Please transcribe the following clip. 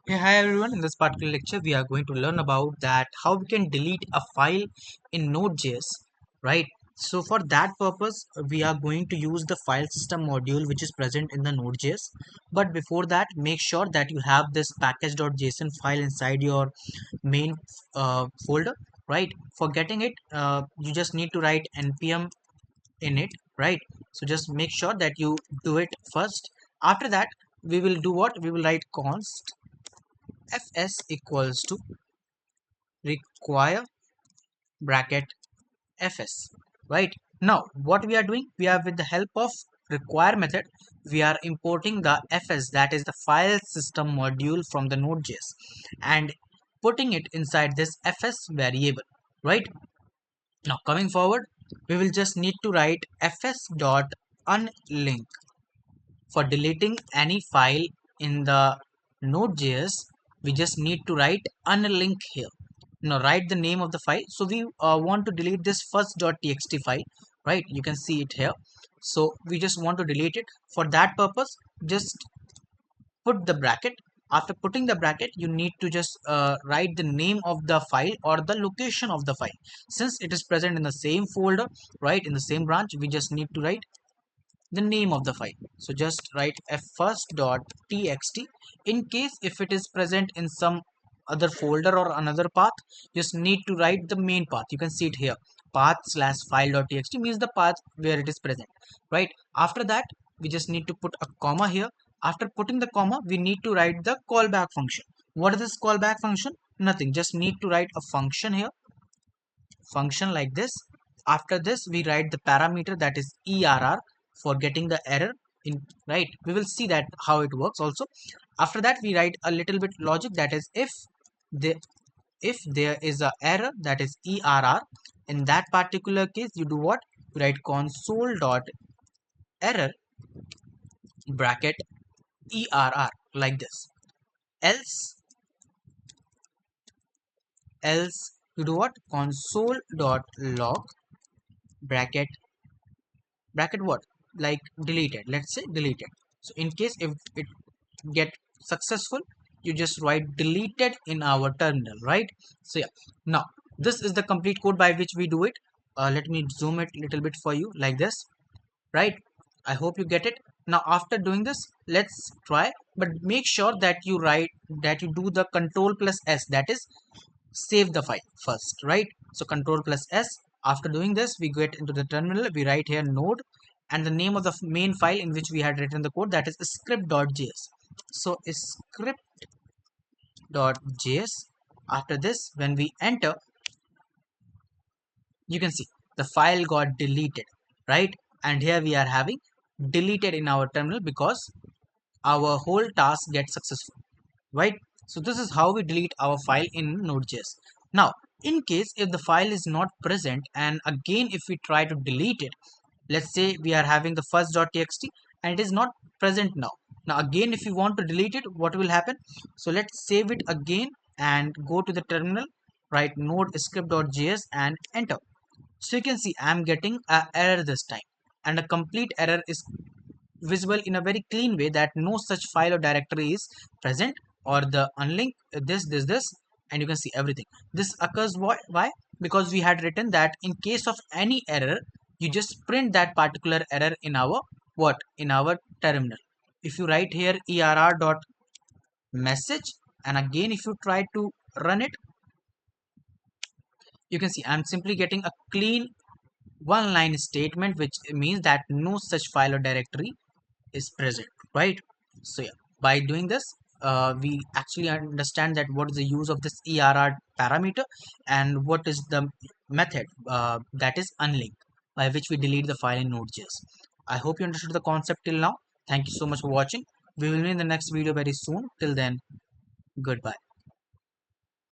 Hey, hi everyone. In this particular lecture, we are going to learn about that how we can delete a file in Node.js, right? So for that purpose, we are going to use the file system module which is present in the Node.js. But before that, make sure that you have this package.json file inside your main folder, right? For getting it, you just need to write npm in it, right? So just make sure that you do it first. After that, we will do what? We will write const fs equals to require bracket fs, right? Now what we are doing, we are with the help of require method, we are importing the fs, that is the file system module from the node.js, and putting it inside this fs variable, right? Now coming forward, we will just need to write fs.unlink for deleting any file in the node.js. We just need to write unlink here. Now write the name of the file. So we want to delete this first.txt file, right? You can see it here. So we just want to delete it. For that purpose, just put the bracket. After putting the bracket, you need to just write the name of the file or the location of the file. Since it is present in the same folder, right, in the same branch, we just need to write the name of the file. So just write first.txt. In case if it is present in some other folder or another path, just need to write the main path. You can see it here, path slash file.txt means the path where it is present, right? After that, we just need to put a comma here. After putting the comma, we need to write the callback function. What is this callback function? Nothing, just need to write a function here, function like this. After this, we write the parameter, that is err, for getting the error in, right? We will see that how it works also. After that, we write a little bit logic, that is the if there is a error, that is err. In that particular case, you do what? You write console dot error bracket err like this. Else else you do what? Console dot log bracket what? Like deleted, let's say deleted. So in case if it get successful, you just write deleted in our terminal, right? So yeah, now this is the complete code by which we do it. Let me zoom it a little bit for you like this, right? I hope you get it. Now after doing this, let's try, but make sure that you write, that you do the control plus s, that is save the file first, right? So control plus s. After doing this, we get into the terminal, we write here node and the name of the main file in which we had written the code, that is script.js. So script.js. After this, when we enter, you can see the file got deleted, right? And here we are having deleted in our terminal because our whole task gets successful, right? So this is how we delete our file in node.js. Now in case if the file is not present, and again if we try to delete it, let's say we are having the first.txt and it is not present now. Now again if you want to delete it, what will happen? So let's save it again and go to the terminal, write node script.js and enter. So you can see I'm getting a error this time, and a complete error is visible in a very clean way, that no such file or directory is present, or the unlink this, and you can see everything. This occurs why? Because we had written that in case of any error, you just print that particular error in our what? In our terminal. If you write here err dot message, and again if you try to run it, you can see I'm simply getting a clean one line statement, which means that no such file or directory is present, right? So yeah, by doing this, we actually understand that what is the use of this err parameter, and what is the method, that is unlink, by which we delete the file in node.js. I hope you understood the concept till now. Thank you so much for watching. We will meet in the next video very soon. Till then, goodbye.